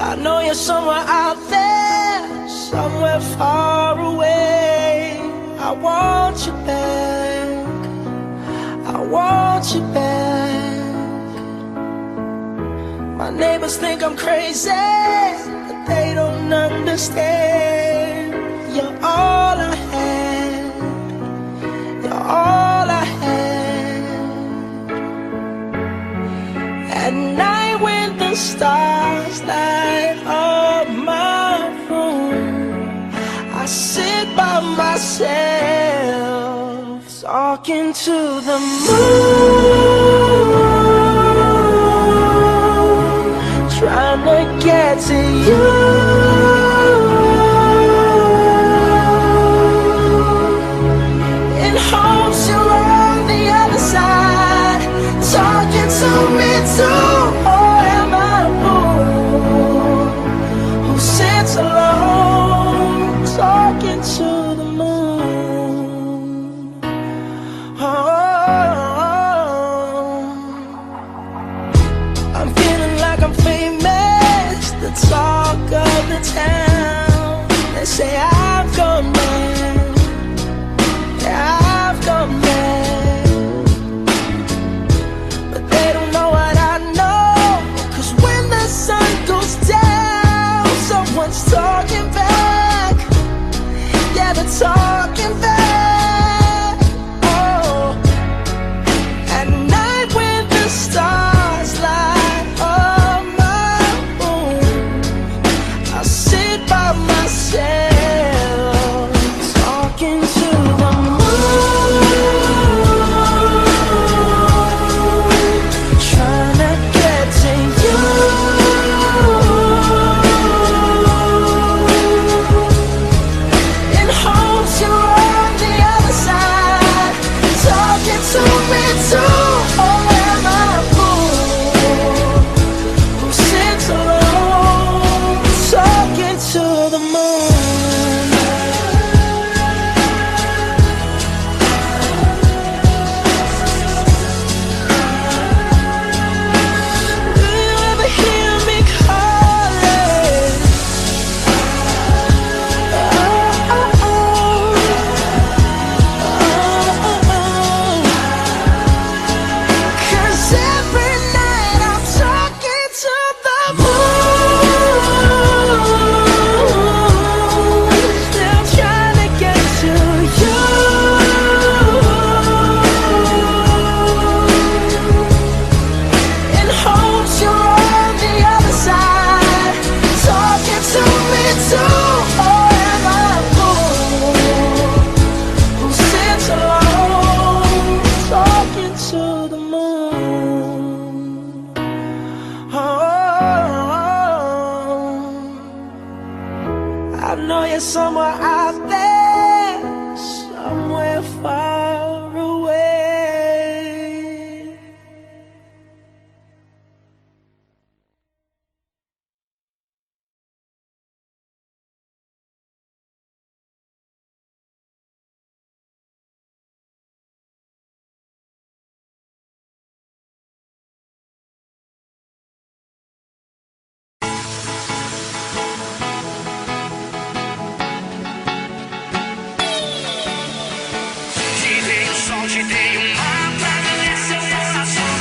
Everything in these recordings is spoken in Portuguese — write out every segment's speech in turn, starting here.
I know you're somewhere out there, somewhere far away. I want you back, I want you back. My neighbors think I'm crazy, but they don't understand. You're all I had, you're all I had. At night when the stars light up my room, I sit by myself, talking to the moon, trying to get to you. In hopes you're on the other side, talking to me too. Or am I a fool who sits alone, talking to the moon? Oh, I'm feeling like I'm famous, the talk of the town. They say I've gone mad, yeah, I've gone mad. But they don't know what I know, 'cause when the sun goes down, someone's talking back. Yeah, they're talking back. Oh, at night when the stars light up my room, I sit by myself, talking to the moon, trying to get to you. In hopes you're on the other side, talking to me too. Or am I a fool who sits alone, talking to the moon? Do you ever hear me calling? Oh, oh, oh. Cause every night I'm talking to the moon, still trying to get to you. In hopes you're on the other side, talking to me too. Or am I a fool who sits alone, talking to the moon? Oh, I know you're somewhere out there, somewhere far away. Te dei o sol, te dei o mar pra ganhar seu coração.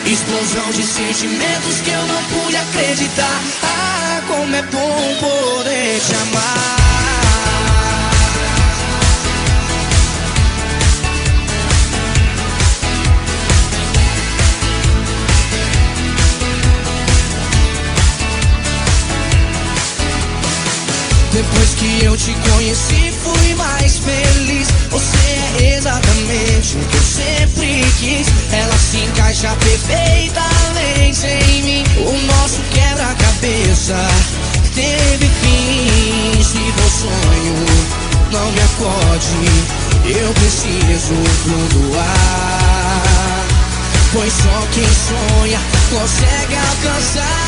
Explosão de sentimentos que eu não pude acreditar. Ah, como é bom poder te amar. Depois que eu te conheci, fui mais feliz. Você é exatamente o que eu sempre quis. Ela se encaixa perfeitamente em mim. O nosso quebra-cabeça teve fim. Se for sonho, não me acorde. Eu preciso flutuar, pois só quem sonha consegue alcançar.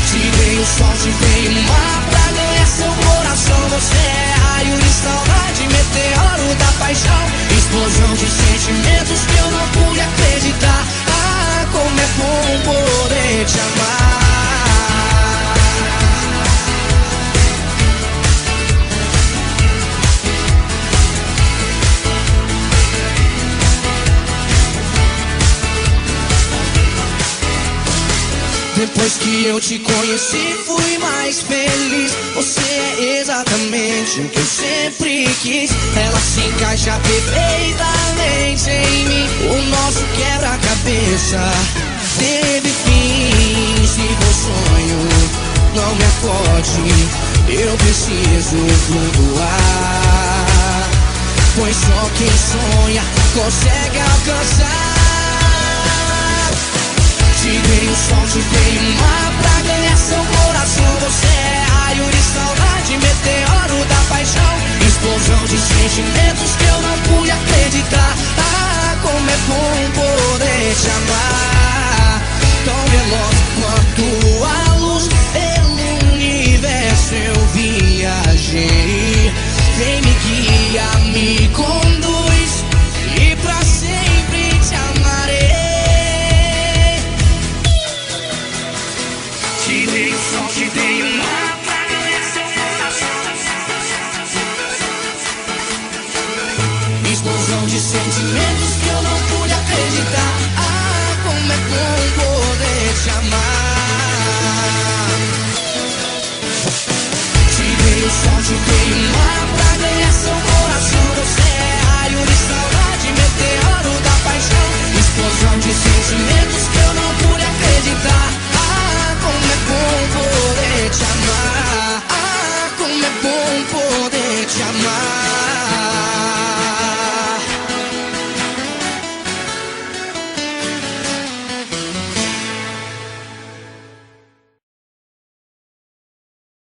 Te dei o sol, te dei o mar pra ganhar seu coração. Você é raio de saudade, meteoro da paixão. Explosão de sentimentos que eu não pude acreditar. te amar. Depois que eu te conheci, fui mais feliz. Você é exatamente o que eu sempre quis. Ela se encaixa perfeitamente em mim. O nosso quebra-cabeça teve fim. Se for sonho, não me acorde. Eu preciso flutuar, pois só quem sonha consegue alcançar. Te dei o sol, te dei o mar pra ganhar seu coração. Você é raio de saudade, meteoro da paixão, explosão de sentimentos que eu não pude acreditar. Ah, como é bom poder te amar, tão veloz quanto a luz. Pelo universo eu viajei. Vem, me guia, me conduz, e pra sempre te amarei. Te dei o sol, te dei o mar pra ganhar seu coração. Explosão de sentimentos que eu não pude acreditar. Ah, como é bom poder te amar. Te dei o sol, te dei